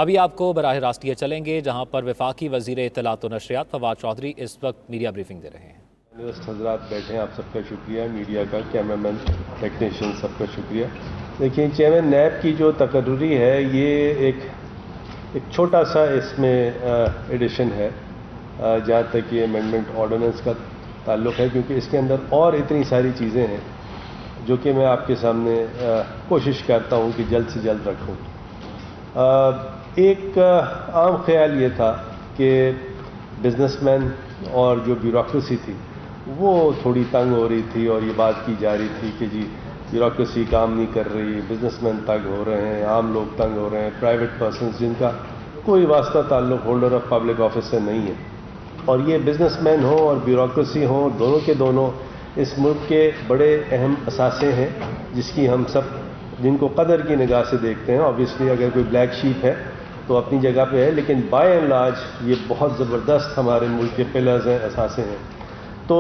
ابھی آپ کو براہ راست یہ چلیں گے جہاں پر وفاقی وزیر اطلاعات و نشریات فواد چودھری اس وقت میڈیا بریفنگ دے رہے ہیں۔ جرنلسٹ حضرات بیٹھے ہیں، آپ سب کا شکریہ، میڈیا کا، کیمرہ مین، ٹیکنیشین، سب کا شکریہ۔ دیکھیں، چیئرمین نیب کی جو تقرری ہے یہ ایک چھوٹا سا اس میں ایڈیشن ہے جہاں تک یہ امینڈمنٹ آرڈیننس کا تعلق ہے، کیونکہ اس کے اندر اور اتنی ساری چیزیں ہیں جو کہ میں آپ کے سامنے کوشش کرتا ہوں کہ جلد سے جلد رکھوں۔ ایک عام خیال یہ تھا کہ بزنس مین اور جو بیوروکریسی تھی وہ تھوڑی تنگ ہو رہی تھی، اور یہ بات کی جا رہی تھی کہ جی بیوروکریسی کام نہیں کر رہی، بزنس مین تنگ ہو رہے ہیں، عام لوگ تنگ ہو رہے ہیں، پرائیویٹ پرسنز جن کا کوئی واسطہ تعلق ہولڈر آف پبلک آفس سے نہیں ہے، اور یہ بزنس مین ہوں اور بیوروکریسی ہوں، دونوں کے دونوں اس ملک کے بڑے اہم اثاثے ہیں جس کی ہم سب جن کو قدر کی نگاہ سے دیکھتے ہیں۔ آبویسلی اگر کوئی بلیک شیپ ہے تو اپنی جگہ پہ ہے، لیکن بائی اینڈ لارج یہ بہت زبردست ہمارے ملک کے پلرز ہیں، اثاثے ہیں۔ تو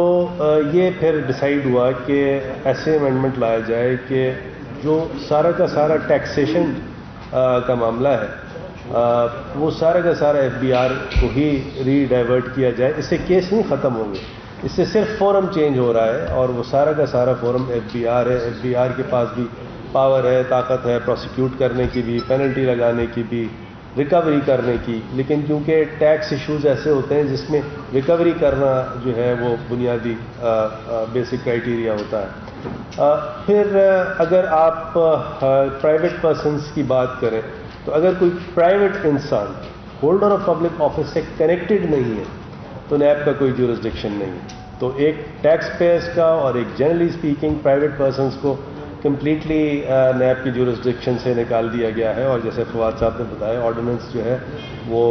یہ پھر ڈیسائیڈ ہوا کہ ایسے امینڈمنٹ لایا جائے کہ جو سارا کا سارا ٹیکسیشن کا معاملہ ہے وہ سارا کا سارا ایف بی آر کو ہی ری ڈائیورٹ کیا جائے۔ اس سے کیس نہیں ختم ہوں گے، اس سے صرف فورم چینج ہو رہا ہے، اور وہ سارا کا سارا فورم ایف بی آر ہے۔ ایف بی آر کے پاس بھی پاور ہے، طاقت ہے پروسیکیوٹ کرنے کی بھی، پینلٹی لگانے کی بھی، ریکوری کرنے کی، لیکن کیونکہ ٹیکس ایشوز ایسے ہوتے ہیں جس میں ریکوری کرنا جو ہے وہ بنیادی بیسک کرائیٹیریا ہوتا ہے۔ پھر اگر آپ پرائیویٹ پرسنز کی بات کریں تو اگر کوئی پرائیویٹ انسان ہولڈر آف پبلک آفس سے کنیکٹڈ نہیں ہے تو نیب کا کوئی جورسڈکشن نہیں ہے۔ تو ایک ٹیکس پیئرس کا اور ایک جنرلی اسپیکنگ پرائیویٹ پرسنز کو کمپلیٹلی نیب کی جورسڈکشن سے نکال دیا گیا ہے، اور جیسے فواد صاحب نے بتایا آرڈیننس جو ہے وہ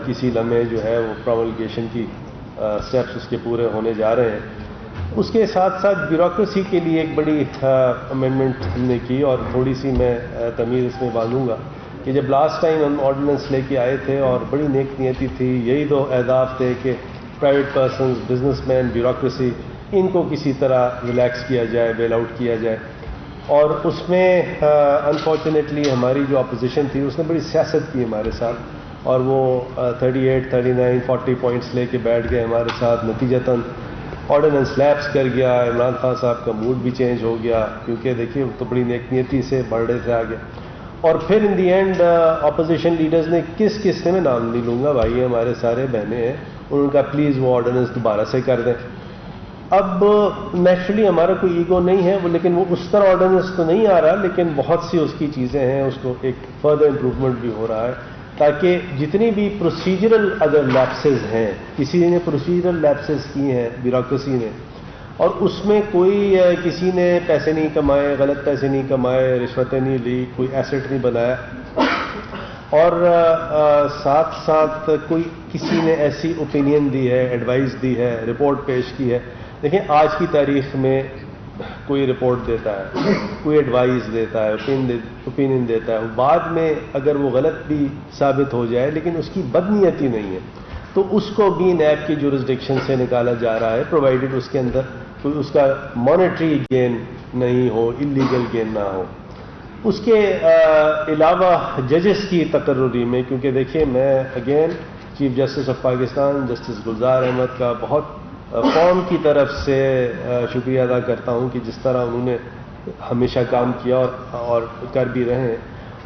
کسی لمحے جو ہے وہ پروملگیشن کی سٹیپس اس کے پورے ہونے جا رہے ہیں۔ اس کے ساتھ ساتھ بیوروکریسی کے لیے ایک بڑی امینڈمنٹ ہم نے کی، اور تھوڑی سی میں تمیز اس میں باندھوں گا کہ جب لاسٹ ٹائم ہم آرڈیننس لے کے آئے تھے اور بڑی نیک نیتی تھی، یہی دو اہداف تھے کہ private persons, businessman, bureaucracy, ان کو کسی طرح ریلیکس کیا جائے، بیل آؤٹ کیا جائے، اور اس میں انفارچونیٹلی ہماری جو اپوزیشن تھی اس نے بڑی سیاست کی ہمارے ساتھ، اور وہ 38، 39، 40 پوائنٹس لے کے بیٹھ گئے ہمارے ساتھ۔ نتیجتاً آرڈیننس لیپس کر گیا، عمران خان صاحب کا موڈ بھی چینج ہو گیا، کیونکہ دیکھیے وہ تو بڑی نیک نیتی سے بڑھ رہے تھے آگے، اور پھر ان دی اینڈ اپوزیشن لیڈرز نے کس نے میں نام نہیں لوں گا، بھائی ہمارے سارے بہنیں ہیں، ان کا پلیز وہ آرڈیننس دوبارہ سے کر دیں۔ اب نیچرلی ہمارا کوئی ایگو نہیں ہے وہ، لیکن وہ اس طرح آرڈیننس تو نہیں آ رہا، لیکن بہت سی اس کی چیزیں ہیں، اس کو ایک فردر امپروومنٹ بھی ہو رہا ہے، تاکہ جتنی بھی پروسیجرل اگر لیپسز ہیں، کسی نے پروسیجرل لیپسز کی ہیں بیوروکریسی نے، اور اس میں کوئی کسی نے پیسے نہیں کمائے، غلط پیسے نہیں کمائے، رشوتیں نہیں لی، کوئی ایسٹ نہیں بنایا، اور ساتھ ساتھ کوئی کسی نے ایسی اوپینین دی ہے، ایڈوائز دی ہے، رپورٹ پیش کی ہے۔ دیکھیں آج کی تاریخ میں کوئی رپورٹ دیتا ہے، کوئی ایڈوائز دیتا ہے، اوپینین دیتا ہے، بعد میں اگر وہ غلط بھی ثابت ہو جائے لیکن اس کی بدنیتی نہیں ہے تو اس کو بھی نیب کی جورسڈکشن سے نکالا جا رہا ہے، پرووائڈڈ اس کے اندر کوئی اس کا مانیٹری گین نہیں ہو، اللیگل گین نہ ہو۔ اس کے علاوہ ججز کی تقرری میں، کیونکہ دیکھیے میں again chief justice of Pakistan justice Gulzar Ahmed کا بہت قوم کی طرف سے شکریہ ادا کرتا ہوں کہ جس طرح انہوں نے ہمیشہ کام کیا اور کر بھی رہے ہیں،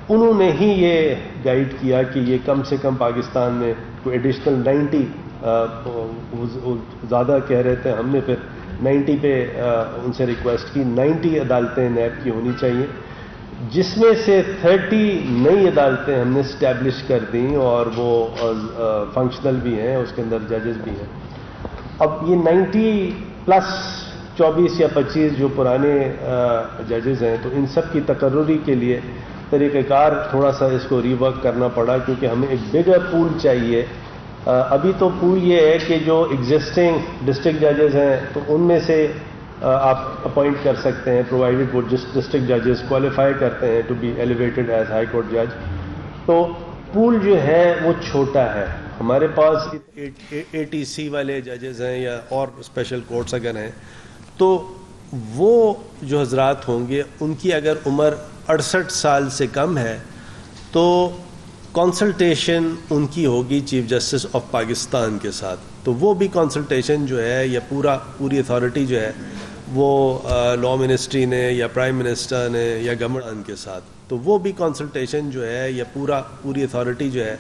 انہوں نے ہی یہ گائیڈ کیا کہ یہ کم سے کم پاکستان میں کوئی ایڈیشنل 90 زیادہ کہہ رہے تھے، ہم نے پھر 90 پہ ان سے ریکویسٹ کی، 90 عدالتیں نیب کی ہونی چاہیے، جس میں سے 30 نئی عدالتیں ہم نے اسٹیبلش کر دیں، اور وہ فنکشنل بھی ہیں، اس کے اندر ججز بھی ہیں۔ اب یہ 90 پلس 24 یا 25 جو پرانے ججز ہیں، تو ان سب کی تقرری کے لیے طریقہ کار تھوڑا سا اس کو ری ورک کرنا پڑا، کیونکہ ہمیں ایک بگر پول چاہیے۔ ابھی تو پول یہ ہے کہ جو ایگزسٹنگ ڈسٹرکٹ ججز ہیں تو ان میں سے آپ اپوائنٹ کر سکتے ہیں، پرووائڈڈ وہ ڈسٹرکٹ ججز کوالیفائی کرتے ہیں to be elevated as high court جج۔ تو پول جو ہے وہ چھوٹا ہے، ہمارے پاس ATC والے ججز ہیں یا اور اسپیشل کورٹس اگر ہیں، تو وہ جو حضرات ہوں گے ان کی اگر عمر 68 سال سے کم ہے تو کنسلٹیشن ان کی ہوگی چیف جسٹس آف پاکستان کے ساتھ. تو وہ بھی کنسلٹیشن جو ہے یا پوری اتھارٹی جو ہے وہ لا منسٹری نے یا پرائم منسٹر نے یا گورنمنٹ کے ساتھ. تو وہ بھی کنسلٹیشن جو ہے یا پوری اتھارٹی جو ہے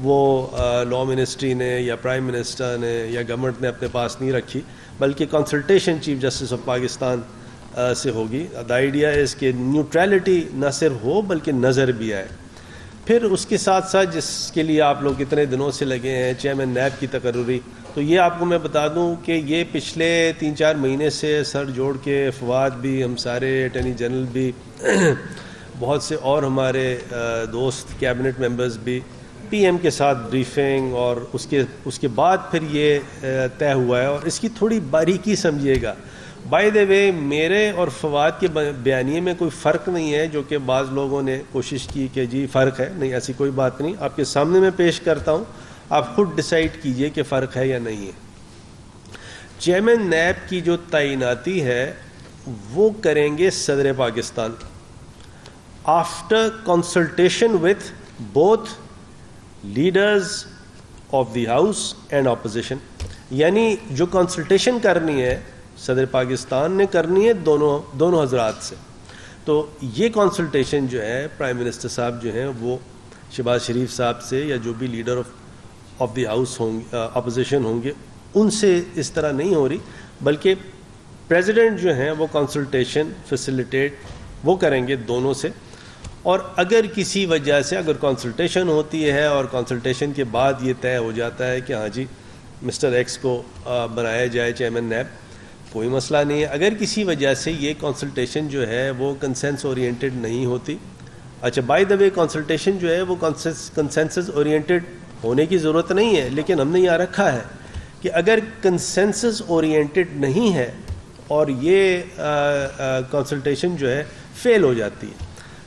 وہ لا منسٹری نے یا پرائم منسٹر نے یا گورنمنٹ نے اپنے پاس نہیں رکھی, بلکہ consultation chief justice of Pakistan سے ہوگی. دا آئیڈیا از کہ نیوٹرلٹی نہ صرف ہو بلکہ نظر بھی آئے. پھر اس کے ساتھ ساتھ جس کے لیے آپ لوگ اتنے دنوں سے لگے ہیں چیئرمین نیب کی تقرری, تو یہ آپ کو میں بتا دوں کہ یہ پچھلے 3-4 مہینے سے سر جوڑ کے فواد بھی, ہم سارے اٹارنی جنرل بھی, بہت سے اور ہمارے دوست کیبنٹ ممبرز بھی, پی ایم کے ساتھ بریفنگ, اور اس کے بعد پھر یہ طے ہوا ہے. اور اس کی تھوڑی باریکی سمجھیے گا. بائی دا وے میرے اور فواد کے بیانیے میں کوئی فرق نہیں ہے, جو کہ بعض لوگوں نے کوشش کی کہ جی فرق ہے. نہیں, ایسی کوئی بات نہیں. آپ کے سامنے میں پیش کرتا ہوں, آپ خود ڈیسائیڈ کیجئے کہ فرق ہے یا نہیں ہے. چیئرمین نیب کی جو تعیناتی ہے وہ کریں گے صدر Pakistan, after consultation with both leaders of the house and opposition. یعنی جو کنسلٹیشن کرنی ہے صدر پاکستان نے کرنی ہے دونوں حضرات سے. تو یہ کنسلٹیشن جو ہے پرائم منسٹر صاحب جو ہیں وہ شہباز شریف صاحب سے یا جو بھی لیڈر آف دی ہاؤس ہوں گے, اپوزیشن ہوں گے, ان سے اس طرح نہیں ہو رہی, بلکہ پریزیڈنٹ جو ہیں وہ کنسلٹیشن فیسیلیٹیٹ وہ کریں گے دونوں سے. اور اگر کسی وجہ سے اگر کنسلٹیشن ہوتی ہے اور کنسلٹیشن کے بعد یہ طے ہو جاتا ہے کہ ہاں جی مسٹر ایکس کو بنایا جائے چیئرمین نیب, کوئی مسئلہ نہیں ہے. اگر کسی وجہ سے یہ کنسلٹیشن جو ہے وہ کنسنس اورینٹڈ نہیں ہوتی, اچھا بائی دا وے کنسلٹیشن جو ہے وہ کنسنسس اورینٹڈ ہونے کی ضرورت نہیں ہے, لیکن ہم نے یہاں رکھا ہے کہ اگر کنسنسس اورینٹڈ نہیں ہے اور یہ کنسلٹیشن جو ہے فیل ہو جاتی ہے,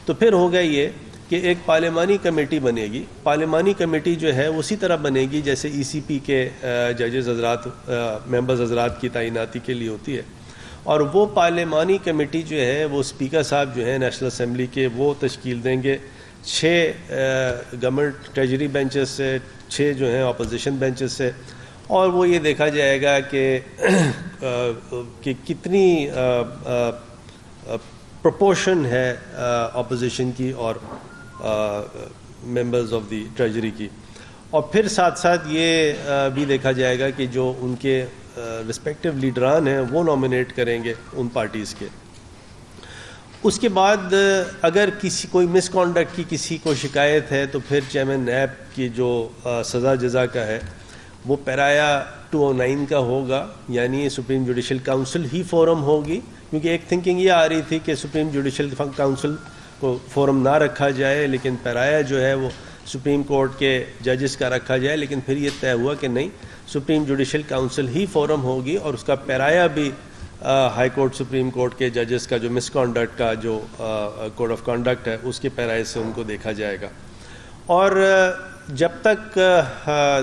تو پھر ہوگا یہ کہ ایک پارلیمانی کمیٹی بنے گی. پارلیمانی کمیٹی جو ہے اسی طرح بنے گی جیسے ای سی پی کے ججز حضرات, ممبرز حضرات کی تعیناتی کے لیے ہوتی ہے. اور وہ پارلیمانی کمیٹی جو ہے وہ اسپیکر صاحب جو ہیں نیشنل اسمبلی کے وہ تشکیل دیں گے 6 گورنمنٹ ٹریجری بینچز سے, 6 جو ہیں اپوزیشن بینچز سے. اور وہ یہ دیکھا جائے گا کہ کتنی پروپورشن ہے اپوزیشن کی اور ممبرز آف دی ٹریجری کی. اور پھر ساتھ ساتھ یہ بھی دیکھا جائے گا کہ جو ان کے رسپیکٹو لیڈران ہیں وہ نامینیٹ کریں گے ان پارٹیز کے. اس کے بعد اگر کوئی مس کانڈکٹ کی کسی کو شکایت ہے تو پھر چیئرمین نیب کی جو سزا جزا کا ہے وہ پیرایا 209 کا ہوگا, یعنی سپریم جوڈیشل کاؤنسل ہی فورم ہوگی. کیونکہ ایک تھنکنگ یہ آ رہی تھی کہ سپریم جوڈیشل کاؤنسل کو فورم نہ رکھا جائے, لیکن پیرایا جو ہے وہ سپریم کورٹ کے ججز کا رکھا جائے. لیکن پھر یہ طے ہوا کہ نہیں, سپریم جوڈیشل کاؤنسل ہی فورم ہوگی اور اس کا پیرایا بھی ہائی کورٹ سپریم کورٹ کے ججز کا جو مس کانڈکٹ کا جو کوڈ آف کانڈکٹ ہے اس کے پیرائے سے ان کو دیکھا جائے گا. اور جب تک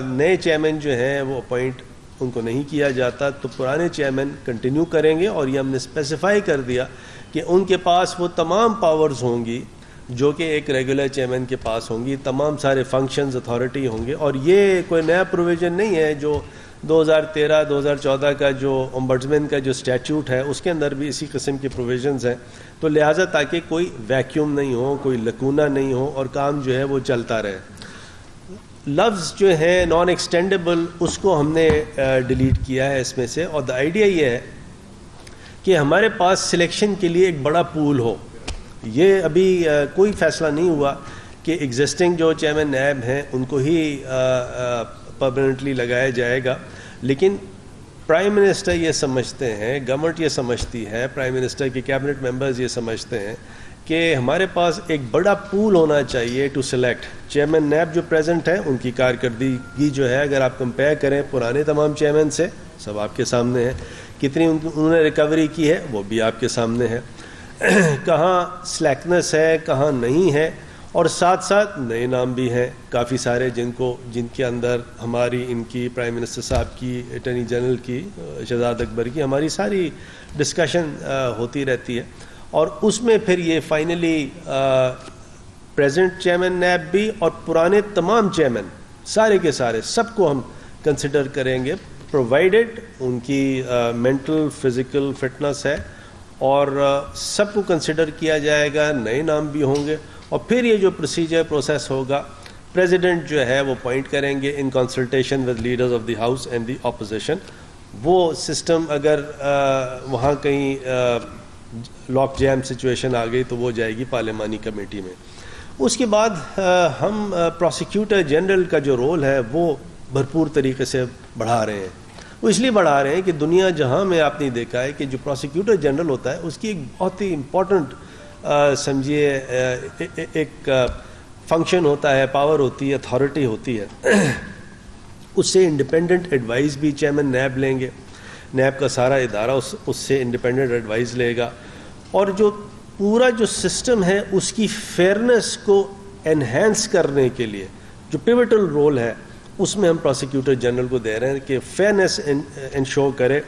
نئے چیئرمین جو ہیں وہ اپوائنٹ ان کو نہیں کیا جاتا تو پرانے چیئرمین کنٹینیو کریں گے. اور یہ ہم نے اسپیسیفائی کر دیا کہ ان کے پاس وہ تمام پاورز ہوں گی جو کہ ایک ریگولر چیئرمین کے پاس ہوں گی, تمام سارے فنکشنز اتھارٹی ہوں گے. اور یہ کوئی نیا پروویژن نہیں ہے, جو 2013-2014 کا جو امبڈسمین کا جو اسٹیچوٹ ہے اس کے اندر بھی اسی قسم کے پروویژنز ہیں. تو لہٰذا تاکہ کوئی ویکیوم نہیں ہو, کوئی لکونہ نہیں ہو اور کام جو ہے وہ چلتا رہے. لفظ جو ہے نان ایکسٹینڈیبل اس کو ہم نے ڈیلیٹ کیا ہے اس میں سے. اور دا آئیڈیا یہ ہے کہ ہمارے پاس سلیکشن کے لیے ایک بڑا پول ہو. یہ ابھی کوئی فیصلہ نہیں ہوا کہ ایگزسٹنگ جو چیئرمین نیب ہیں ان کو ہی پرماننٹلی لگایا جائے گا, لیکن پرائم منسٹر یہ سمجھتے ہیں, گورنمنٹ یہ سمجھتی ہے, پرائم منسٹر کے کیبنٹ ممبرز یہ سمجھتے ہیں کہ ہمارے پاس ایک بڑا پول ہونا چاہیے ٹو سلیکٹ. چیئرمین نیب جو پریزنٹ ہیں ان کی کارکردگی جو ہے اگر آپ کمپیئر کریں پرانے تمام چیئرمین سے, سب آپ کے سامنے ہے, کتنی انہوں نے ریکوری کی ہے وہ بھی آپ کے سامنے ہے, کہاں سلیکنس ہے کہاں نہیں ہے. اور ساتھ ساتھ نئے نام بھی ہیں کافی سارے جن کے اندر ہماری ان کی پرائم منسٹر صاحب کی, اٹارنی جنرل کی, شہزاد اکبر کی, ہماری ساری ڈسکشن ہوتی رہتی ہے. اور اس میں پھر یہ فائنلی پریزنٹ چیئرمین نیب بھی اور پرانے تمام چیئرمین سارے کے سارے سب کو ہم کنسیڈر کریں گے، پرووائڈیڈ ان کی مینٹل فزیکل فٹنس ہے، اور سب کو کنسیڈر کیا جائے گا، نئے نام بھی ہوں گے، اور پھر یہ جو پروسیجر پروسیس ہوگا پریزیڈنٹ جو ہے وہ اپوائنٹ کریں گے in consultation with leaders of the house and the opposition. وہ سسٹم اگر وہاں کہیں لاک جیم سچویشن آ گئی تو وہ جائے گی پارلیمانی کمیٹی میں. اس کے بعد ہم پروسیکیوٹر جنرل کا جو رول ہے وہ بھرپور طریقے سے بڑھا رہے ہیں. وہ اس لیے بڑھا رہے ہیں کہ دنیا جہاں میں آپ نے دیکھا ہے کہ جو پروسیکیوٹر جنرل ہوتا ہے اس کی ایک بہت ہی امپورٹنٹ سمجھیے ایک فنکشن ہوتا ہے، پاور ہوتی ہے، اتھارٹی ہوتی ہے. اس سے انڈیپینڈنٹ ایڈوائز بھی چیئرمین نیب لیں گے، نیب کا سارا ادارہ اس سے انڈیپینڈنٹ ایڈوائز لے گا، اور جو پورا جو سسٹم ہے اس کی فیئرنس کو انہینس کرنے کے لیے جو پیوٹل رول ہے اس میں ہم پروسیکیوٹر جنرل کو دے رہے ہیں کہ فیئرنس انشور کرے.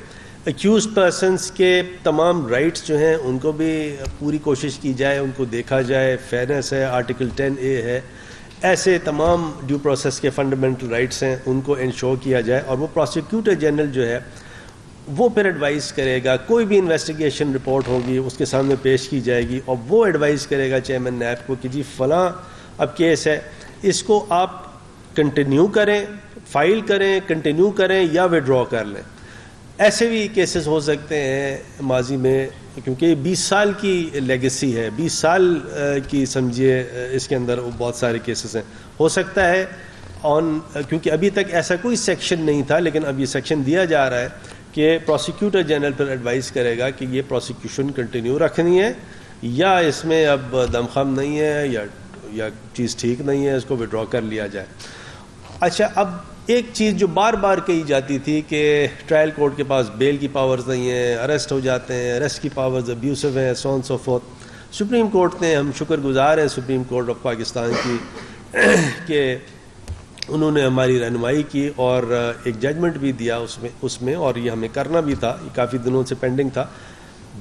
ایکیوز پرسنس کے تمام رائٹس جو ہیں ان کو بھی پوری کوشش کی جائے، ان کو دیکھا جائے، فیئرنس ہے، آرٹیکل 10A ہے، ایسے تمام ڈیو پروسیس کے فنڈامنٹل رائٹس ہیں ان کو انشور کیا جائے. اور وہ پروسیکیوٹر جنرل جو ہے وہ پھر ایڈوائز کرے گا، کوئی بھی انویسٹیگیشن رپورٹ ہوگی اس کے سامنے پیش کی جائے گی، اور وہ ایڈوائز کرے گا چیئرمین نیب کو کہ جی فلاں اب کیس ہے، اس کو آپ کنٹینیو کریں، فائل کریں، کنٹینیو کریں یا وڈرا کر لیں. ایسے بھی کیسز ہو سکتے ہیں ماضی میں، کیونکہ 20 سال کی لیگیسی ہے، 20 سال کی سمجھیے اس کے اندر بہت سارے کیسز ہیں. ہو سکتا ہے کیونکہ ابھی تک ایسا کوئی سیکشن نہیں تھا، لیکن اب یہ سیکشن دیا جا رہا ہے کہ پروسیکیوٹر جنرل پر ایڈوائز کرے گا کہ یہ پروسیکیوشن کنٹینیو رکھنی ہے یا اس میں اب دمخم نہیں ہے یا چیز ٹھیک نہیں ہے، اس کو وڈرا کر لیا جائے. اچھا، اب ایک چیز جو بار بار کہی جاتی تھی کہ ٹرائل کورٹ کے پاس بیل کی پاورز نہیں ہیں، اریسٹ ہو جاتے ہیں، اریسٹ کی پاورز ابیوسو ہیں، سو آن سو فورتھ. سپریم کورٹ نے، ہم شکر گزار ہیں سپریم کورٹ آف پاکستان کی کہ انہوں نے ہماری رہنمائی کی اور ایک ججمنٹ بھی دیا اس میں اور یہ ہمیں کرنا بھی تھا، یہ کافی دنوں سے پینڈنگ تھا.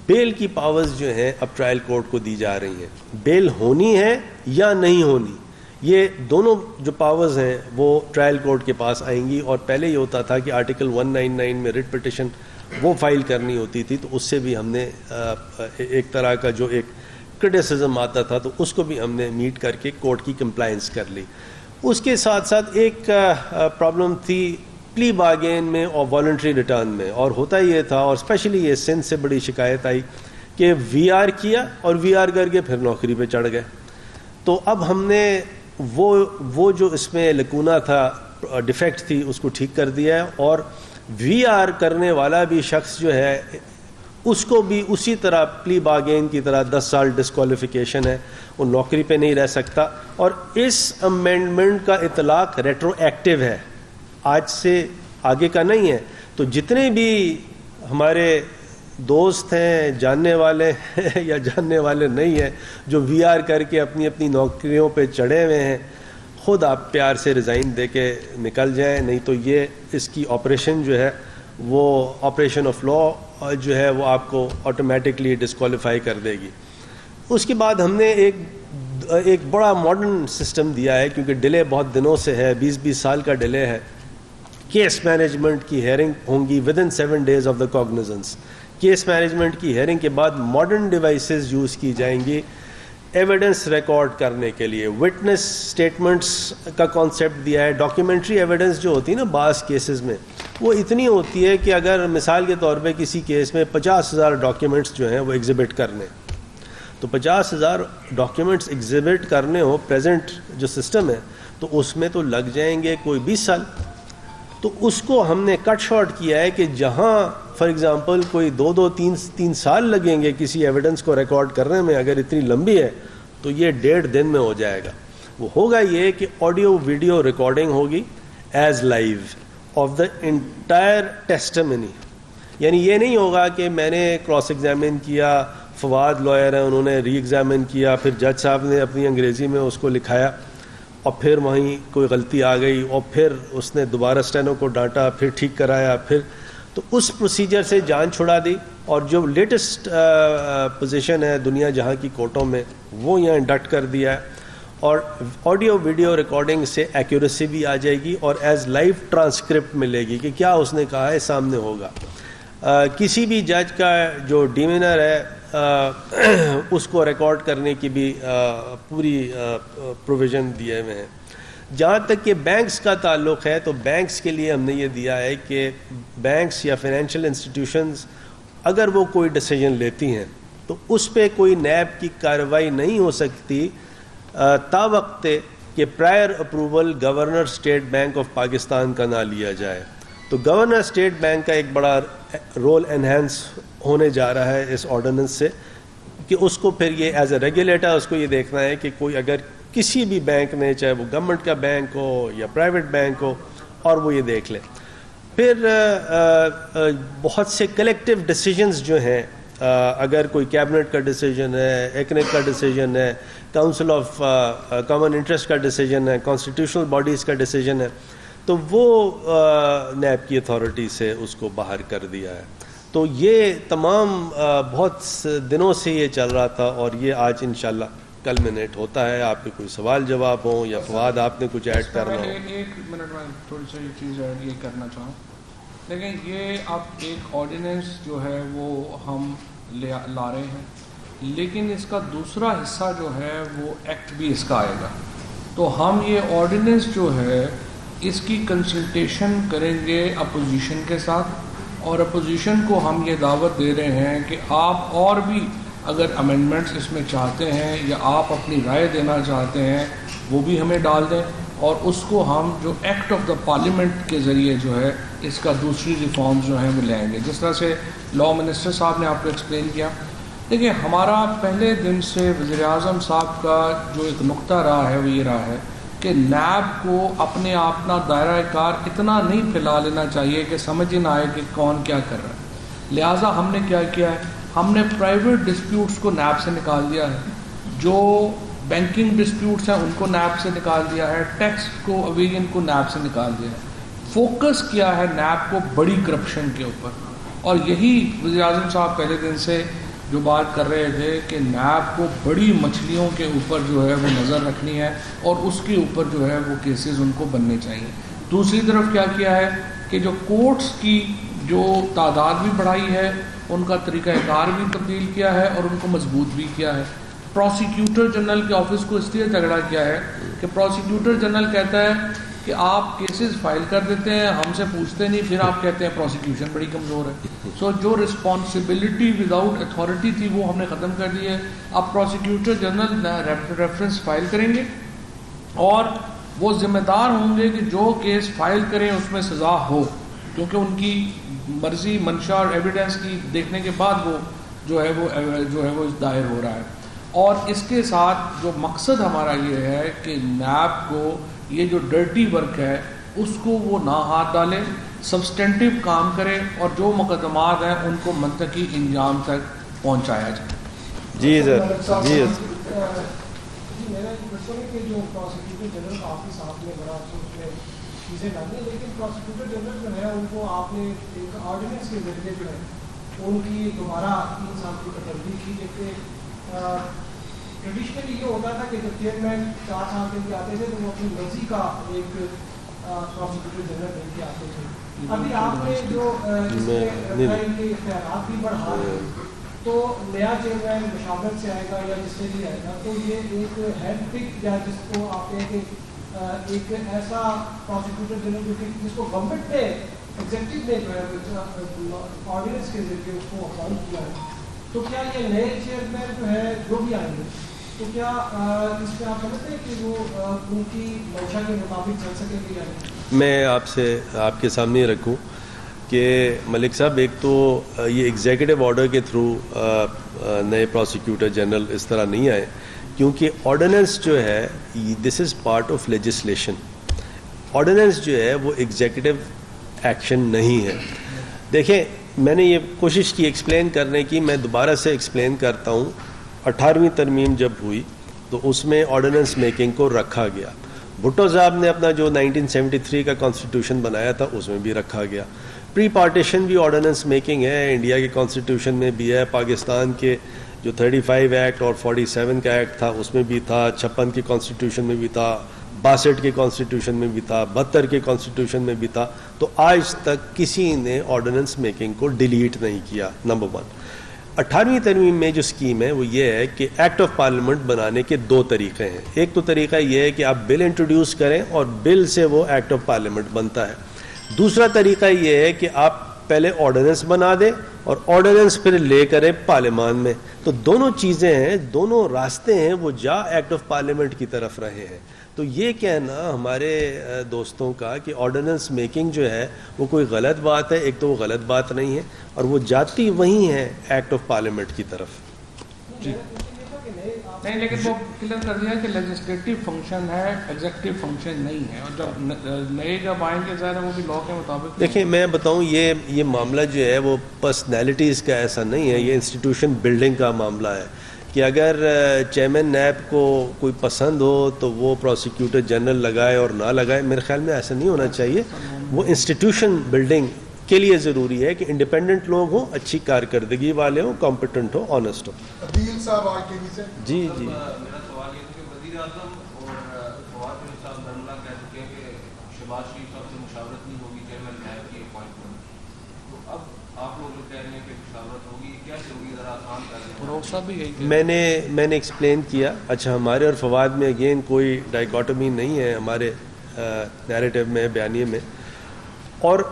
بیل کی پاورز جو ہیں اب ٹرائل کورٹ کو دی جا رہی ہیں. بیل ہونی ہے یا نہیں ہونی، یہ دونوں جو پاورز ہیں وہ ٹرائل کورٹ کے پاس آئیں گی. اور پہلے یہ ہوتا تھا کہ آرٹیکل 199 میں ریٹ پٹیشن وہ فائل کرنی ہوتی تھی، تو اس سے بھی ہم نے ایک طرح کا جو ایک کرٹیسزم آتا تھا تو اس کو بھی ہم نے میٹ کر کے کورٹ کی کمپلائنس کر لی. اس کے ساتھ ساتھ ایک پرابلم تھی پلی بارگین میں اور والنٹری ریٹرن میں، اور ہوتا یہ تھا، اور اسپیشلی یہ سندھ سے بڑی شکایت آئی کہ وی آر کیا اور وی آر کر کے پھر نوکری پہ چڑھ گئے. تو اب ہم نے وہ جو اس میں لکونہ تھا، ڈیفیکٹ تھی، اس کو ٹھیک کر دیا ہے. اور وی آر کرنے والا بھی شخص جو ہے اس کو بھی اسی طرح پلی بارگین کی طرح 10 سال ڈسکوالیفیکیشن ہے، وہ نوکری پہ نہیں رہ سکتا. اور اس امینڈمنٹ کا اطلاق ریٹرو ایکٹیو ہے، آج سے آگے کا نہیں ہے. تو جتنے بھی ہمارے دوست ہیں، جاننے والے ہیں یا جاننے والے نہیں ہیں، جو وی آر کر کے اپنی اپنی نوکریوں پہ چڑھے ہوئے ہیں، خود آپ پیار سے ریزائن دے کے نکل جائیں، نہیں تو یہ اس کی آپریشن جو ہے وہ آپریشن آف لا جو ہے وہ آپ کو آٹومیٹکلی ڈسکوالیفائی کر دے گی. اس کے بعد ہم نے ایک بڑا ماڈرن سسٹم دیا ہے، کیونکہ ڈیلے بہت دنوں سے ہے، 20 سال کا ڈیلے ہے. کیس مینجمنٹ کی ہیئرنگ ہوں گی with in 7 days of the cognizance. Case management کی ہیئرنگ کے بعد ماڈرن ڈیوائسز یوز کی جائیں گی ایویڈنس ریکارڈ کرنے کے لیے. وٹنس سٹیٹمنٹس کا کانسیپٹ دیا ہے. ڈاکیومنٹری ایویڈنس جو ہوتی ہے نا بعض کیسز میں، وہ اتنی ہوتی ہے کہ اگر مثال کے طور پہ کسی کیس میں 50,000 ڈاکیومنٹس جو ہیں وہ ایگزیبٹ کرنے، تو 50,000 ڈاکیومنٹس ایگزیبٹ کرنے ہو پریزنٹ جو سسٹم ہے تو اس میں تو لگ جائیں گے کوئی 20 سال. تو اس کو ہم نے کٹ شارٹ کیا ہے کہ جہاں فار ایگزامپل کوئی 2-3 سال لگیں گے کسی ایویڈنس کو ریکارڈ کرنے میں، اگر اتنی لمبی ہے تو یہ 1.5 دن میں ہو جائے گا. وہ ہوگا یہ کہ آڈیو ویڈیو ریکارڈنگ ہوگی as live of the entire testimony. یعنی یہ نہیں ہوگا کہ میں نے کراس ایگزامن کیا، فواد لائر ہیں انہوں نے ری ایگزامن کیا، پھر جج صاحب نے اپنی انگریزی میں اس کو لکھایا اور پھر وہیں کوئی غلطی آ گئی اور پھر اس نے دوبارہ اسٹینو کو ڈانٹا، پھر ٹھیک کرایا، پھر تو اس پروسیجر سے جان چھڑا دی. اور جو لیٹسٹ پوزیشن ہے دنیا جہاں کی کورٹوں میں وہ یہاں انڈکٹ کر دیا ہے. اور آڈیو ویڈیو ریکارڈنگ سے ایکوریسی بھی آ جائے گی اور ایز لائیو ٹرانسکرپٹ ملے گی کہ کیا اس نے کہا ہے سامنے ہوگا. کسی بھی جج کا جو ڈیمینر ہے اس کو ریکارڈ کرنے کی بھی پوری پروویژن دیے ہوئے ہیں. جہاں تک کہ بینکس کا تعلق ہے تو بینکس کے لیے ہم نے یہ دیا ہے کہ بینکس یا فائنینشیل انسٹیٹیوشنز اگر وہ کوئی ڈیسیجن لیتی ہیں تو اس پہ کوئی نیب کی کارروائی نہیں ہو سکتی تا وقت کہ prior approval governor state bank of Pakistan کا نہ لیا جائے. تو گورنر اسٹیٹ بینک کا ایک بڑا رول انہینس ہونے جا رہا ہے اس آرڈیننس سے کہ اس کو پھر یہ ایز اے ریگولیٹر اس کو یہ دیکھنا ہے کہ کوئی اگر کسی بھی بینک نے چاہے وہ گورنمنٹ کا بینک ہو یا پرائیویٹ بینک ہو اور وہ یہ دیکھ لے. پھر بہت سے کلیکٹیو ڈیسیجنز جو ہیں اگر کوئی کیبنٹ کا ڈیسیجن ہے, ایکنک کا ڈیسیجن ہے, کاؤنسل آف کامن انٹرسٹ کا ڈیسیجن ہے, کانسٹیٹیوشنل باڈیز کا ڈیسیجن ہے, تو وہ نیب کی اتھارٹی سے اس کو باہر کر دیا ہے. تو یہ تمام بہت دنوں سے یہ چل رہا تھا اور یہ آج انشاءاللہ کلمنیٹ ہوتا ہے. آپ کے کوئی سوال جواب ہوں یا فواد آپ نے کچھ ایڈ کرنا ہو. ایک منٹ میں تھوڑی سی چیز ایڈ یہ کرنا چاہوں. لیکن یہ اب ایک آرڈیننس جو ہے وہ ہم لا رہے ہیں, لیکن اس کا دوسرا حصہ جو ہے وہ ایکٹ بھی اس کا آئے گا. تو ہم یہ آرڈیننس جو ہے اس کی کنسلٹیشن کریں گے اپوزیشن کے ساتھ, اور اپوزیشن کو ہم یہ دعوت دے رہے ہیں کہ آپ اور بھی اگر امینڈمنٹس اس میں چاہتے ہیں یا آپ اپنی رائے دینا چاہتے ہیں وہ بھی ہمیں ڈال دیں, اور اس کو ہم جو ایکٹ آف دا پارلیمنٹ کے ذریعے جو ہے اس کا دوسری ریفارمز جو ہیں وہ لیں گے. جس طرح سے لا منسٹر صاحب نے آپ کو ایکسپلین کیا. دیکھیے ہمارا پہلے دن سے وزیر اعظم صاحب کا جو ایک نقطہ رہا ہے وہ یہ رہا ہے کہ نیب کو اپنے اپنا دائرہ کار اتنا نہیں پھیلا لینا چاہیے کہ سمجھ ہی نہ آئے کہ کون کیا کر رہا ہے. لہٰذا ہم نے کیا کیا ہے, ہم نے پرائیویٹ ڈسپیوٹس کو نیب سے نکال دیا ہے, جو بینکنگ ڈسپیوٹس ہیں ان کو نیب سے نکال دیا ہے, ٹیکس کو اویژن کو نیب سے نکال دیا ہے. فوکس کیا ہے نیب کو بڑی کرپشن کے اوپر, اور یہی وزیر اعظم صاحب پہلے دن سے جو بات کر رہے تھے کہ نیب کو بڑی مچھلیوں کے اوپر جو ہے وہ نظر رکھنی ہے اور اس کے اوپر جو ہے وہ کیسز ان کو بننے چاہیے. دوسری طرف کیا کیا ہے کہ جو کورٹس کی جو تعداد بھی بڑھائی ہے, ان کا طریقہ کار بھی تبدیل کیا ہے اور ان کو مضبوط بھی کیا ہے. پروسیکیوٹر جنرل کے آفس کو اس لیے تگڑا کیا ہے کہ پروسیکیوٹر جنرل کہتا ہے کہ آپ کیسز فائل کر دیتے ہیں, ہم سے پوچھتے نہیں, پھر آپ کہتے ہیں پروسیکیوشن بڑی کمزور ہے. سو جو رسپانسبلٹی وداؤٹ اتھارٹی تھی وہ ہم نے ختم کر دی ہے. اب پروسیکیوٹر جنرل ریفرنس فائل کریں گے اور وہ ذمہ دار ہوں گے کہ جو کیس فائل کریں اس میں سزا ہو, کیونکہ ان کی مرضی منشا اور ایویڈنس کی دیکھنے کے بعد وہ جو ہے وہ دائر ہو رہا ہے. اور اس کے ساتھ جو مقصد ہمارا یہ ہے کہ نیب کو یہ جو ڈرٹی ورک ہے اس کو وہ نہ ہاتھ ڈالے, سبسٹینٹیو کام کرے اور جو مقدمات ہیں ان کو منطقی انجام تک پہنچایا جائے. جی سر. جی میرا کوشچن ہے کہ جو پروسیکیوٹر جنرل کا آفس آپ نے بڑا چیزیں ڈالی, لیکن پروسیکیوٹر جنرل جو ہے ان کو آپ نے ایک آرڈیننس کے ذریعے جو ہے ان کی دوبارہ 3 سال کی تبدیلی کی. جیسے ٹریڈیشنلی یہ ہوتا تھا کہ جب چیئرمین 4 سال کے لیے آتے تھے تو وہ اپنی مرضی کا ایک پروسیکیوٹر جنرل بن کے آتے تھے. ابھی آپ نے جو اس کے اختیارات بھی بڑھا رہے ہیں, تو نیا چیئرمین مشاورت سے آئے گا یا جس سے بھی آئے گا, تو یہ ایک ہیڈ پک یا جس کو آپ کہیں کہ ایک ایسا پروسیکیوٹر جنرل جس کو گورنمنٹ نے ایگزیکٹو نے جو ہے آرڈیننس کے ذریعے اس کو اپوائنٹ کیا ہے, تو کیا یہ نئے چیئرمین جو ہے جو بھی آئیں گے تو کیا اس میں آپ سمجھتے ہیں کہ وہ ان کی منشا کے مطابق چل سکیں گے یا نہیں؟ میں آپ سے آپ کے سامنے رکھوں کہ ملک صاحب, ایک تو یہ ایگزیکٹو آرڈر کے تھرو نئے پروسیکیوٹر جنرل اس طرح نہیں آئے, کیونکہ آرڈیننس جو ہے this is part of legislation. Ordinance جو ہے وہ ایگزیکٹو ایکشن نہیں ہے. دیکھیں میں نے یہ کوشش کی ایکسپلین کرنے کی, میں دوبارہ سے ایکسپلین کرتا ہوں. 18ویں ترمیم جب ہوئی تو اس میں آرڈیننس میکنگ کو رکھا گیا. بھٹو صاحب نے اپنا جو 1973 کا کانسٹیٹیوشن بنایا تھا اس میں بھی رکھا گیا. پری پارٹیشن بھی آرڈیننس میکنگ ہے, انڈیا کے کانسٹیٹیوشن میں بھی ہے, پاکستان کے جو 35 ایکٹ اور 47 کا ایکٹ تھا اس میں بھی تھا, 56 کے کانسٹیٹیوشن میں بھی تھا, 62 کے کانسٹیٹیوشن میں بھی تھا, 72 کے کانسٹیٹیوشن میں بھی تھا. تو آج تک کسی نے آرڈیننس میکنگ کو ڈیلیٹ نہیں کیا. نمبر 1. 18ویں ترمیم میں جو اسکیم ہے وہ یہ ہے کہ ایکٹ آف پارلیمنٹ بنانے کے 2 طریقے ہیں. ایک تو طریقہ یہ ہے کہ آپ بل انٹروڈیوس کریں اور بل سے وہ ایکٹ آف پارلیمنٹ بنتا ہے. دوسرا طریقہ یہ ہے کہ آپ پہلے آرڈیننس بنا دیں اور آرڈیننس پھر لے کریں پارلیمان میں. تو دونوں چیزیں ہیں, دونوں راستے ہیں وہ جا ایکٹ آف پارلیمنٹ کی طرف رہے ہیں. تو یہ کہنا ہمارے دوستوں کا کہ آرڈیننس میکنگ جو ہے وہ کوئی غلط بات ہے, ایک تو وہ غلط بات نہیں ہے اور وہ جاتی وہیں ہے ایکٹ آف پارلیمنٹ کی طرف. جی نہیں, لیکن وہ کلیئر کر دیا کہ لیجسلیٹو فنکشن ہے, ایگزیکٹو فنکشن نہیں ہے, اور جب نئے جب آئیں گے ظاہر ہے وہ بھی لا کے مطابق. دیکھیں میں بتاؤں, یہ معاملہ جو ہے وہ پرسنالٹیز کا ایسا نہیں ہے, یہ انسٹیٹیوشن بلڈنگ کا معاملہ ہے کہ اگر چیئرمین نیب کو کوئی پسند ہو تو وہ پروسیکیوٹر جنرل لگائے اور نہ لگائے. میرے خیال میں ایسا نہیں ہونا چاہیے. وہ انسٹیٹیوشن بلڈنگ کے لیے ضروری ہے کہ انڈیپینڈنٹ لوگ ہوں, اچھی کارکردگی والے ہوں, کمپیٹنٹ ہوں, آنیسٹ ہوں. عدیل صاحب آر کے وی سے. جی جی میرا سوال یہ ہے کہ وزیر اعظم اور فواد صاحب برملہ کہہ چکے ہیں کہ شہباز شریف صاحب سے مشاورت نہیں ہوگی چیئرمین نیب کی اپوائنٹمنٹ. تو اب آپ لوگ جو کہہ رہے ہیں کہ مشاورت ہوگی, کیسے ہوگی, ذرا آسان کر دیں. بھروسہ بھی ہے میں نے ایکسپلین کیا. اچھا, ہمارے اور فواد میں اگین کوئی ڈائیکاٹمی نہیں ہے ہمارے نیریٹو میں, بیانیے میں. اور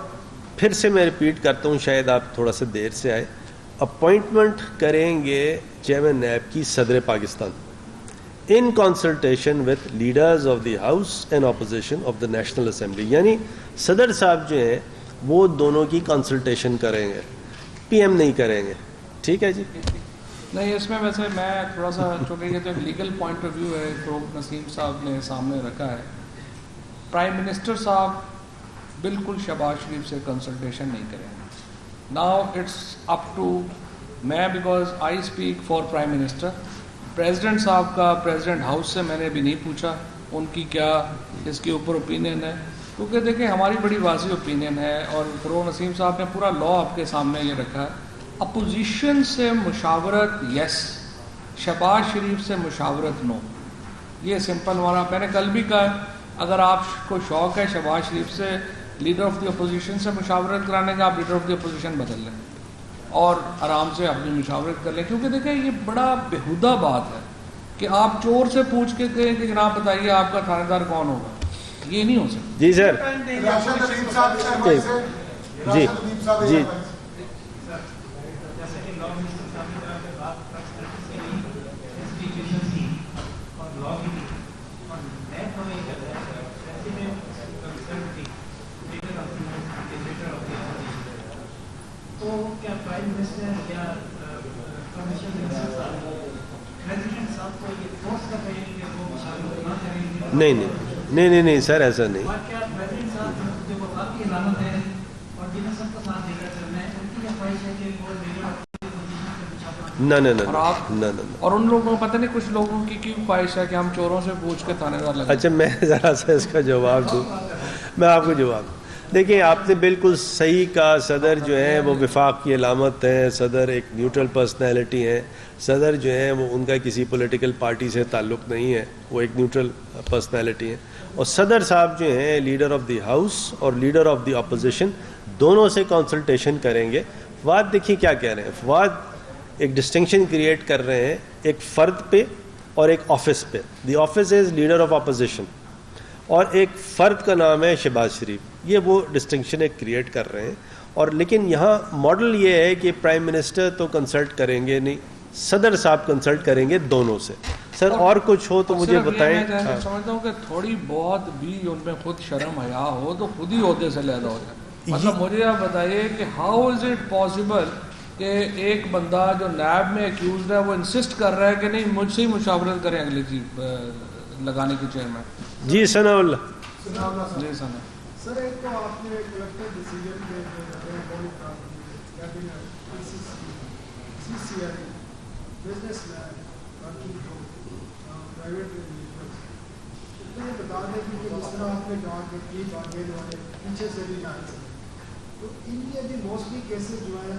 پھر سے میں ریپیٹ کرتا ہوں, شاید آپ تھوڑا سا دیر سے آئے. اپوائنٹمنٹ کریں گے چیئرمین نیب کی صدر Pakistan in consultation with leaders of the house and opposition of the national assembly. یعنی صدر صاحب جو ہیں وہ دونوں کی کنسلٹیشن کریں گے, پی ایم نہیں کریں گے. ٹھیک ہے جی. نہیں, اس میں ویسے میں تھوڑا سا, چونکہ یہ تو ایک لیگل پوائنٹ آف ویو ہے جو نسیم صاحب نے سامنے رکھا ہے. پرائم منسٹر صاحب بالکل شہباز شریف سے کنسلٹیشن نہیں کریں گے. ناؤ اٹس اپ ٹو میں, because I speak for prime minister. President صاحب کا پریزیڈنٹ ہاؤس سے میں نے ابھی نہیں پوچھا ان کی کیا اس کے اوپر اوپینین ہے, کیونکہ دیکھیں ہماری بڑی واضح اوپینین ہے. اور فروغ نسیم صاحب نے پورا لا آپ کے سامنے یہ رکھا ہے. اپوزیشن سے مشاورت یس, شہباز شریف سے مشاورت نو. یہ سمپل والا میں نے کل بھی کہا, اگر آپ کو شوق ہے شہباز شریف سے لیڈر آف دی اپوزیشن سے مشاورت کرانے کا, آپ لیڈر آف دی اپوزیشن بدل لیں اور آرام سے اپنی مشاورت کر لیں. کیونکہ دیکھیں یہ بڑا بےہودہ بات ہے کہ آپ چور سے پوچھ کے کہیں کہ جناب بتائیے آپ کا تھانے دار کون ہوگا. یہ نہیں ہو سکتا. جی سر. راشد ادیب صاحب جی جی تو کیا پرائم منسٹر یا صاحب کو یہ فورس کر رہے ہیں کہ وہ مشاورت نہ کریں؟ نہیں سر, ایسا نہیں. اور کیا پریزیڈنٹ صاحب جو وفاق کی علامت ہے اور جنہیں سب کو ساتھ لے کر چلنا ہے, ان کی یہ خواہش ہے کہ وہ نہ. اور ان لوگوں کو پتہ نہیں کچھ لوگوں کی کیوں خواہش ہے کہ ہم چوروں سے پوچھ کے تھانے دار لگیں. اچھا, میں ذرا سا اس کا جواب دوں. میں آپ کو جواب دوں. دیکھیں آپ نے بالکل صحیح کہا. صدر جو ہیں وہ وفاق کی علامت ہیں. صدر ایک نیوٹرل پرسنالٹی ہیں. صدر جو ہیں وہ ان کا کسی پولیٹیکل پارٹی سے تعلق نہیں ہے, وہ ایک نیوٹرل پرسنالٹی ہیں. اور صدر صاحب جو ہیں لیڈر آف دی ہاؤس اور لیڈر آف دی اپوزیشن دونوں سے کنسلٹیشن کریں گے. فواد دیکھیے کیا کہہ رہے ہیں. فواد ایک ڈسٹنکشن کریٹ کر رہے ہیں ایک فرد پہ اور ایک آفس پہ. The office is leader of opposition اور ایک فرد کا نام ہے شہباز شریف. یہ وہ ڈسٹنکشن ایک کریٹ کر رہے ہیں. اور لیکن یہاں ماڈل یہ ہے کہ پرائم منسٹر تو کنسلٹ کریں گے نہیں, صدر صاحب کنسلٹ کریں گے دونوں سے. سر اور کچھ ہو تو مجھے بتائیں. میں سمجھتا ہوں کہ تھوڑی بہت بھی ان میں خود شرم حیا ہو تو خود ہی عہدے سے علیحدہ ہو جائے. مطلب مجھے آپ بتائیے کہ ہاؤ از اٹ پاسبل کہ ایک بندہ جو نیب میں ایکیوزڈ ہے وہ انسسٹ کر رہا ہے کہ نہیں مجھ سے ہی مشاورت کریں اگلی چیز لگانے کی چیئرمین. جی ثناء اللہ. جی ثناء. سر ایک تو آپ نے کلیکٹر ڈیسیجن کے بزنس مین باقی جو پرائیویٹ اتنا یہ بتا دیں کہ جس طرح آپ نے کہا کہ کی بانگیں جو ہے پیچھے سے بھی نہ آ سکتے, تو ان کے بھی موسٹلی کیسز جو ہیں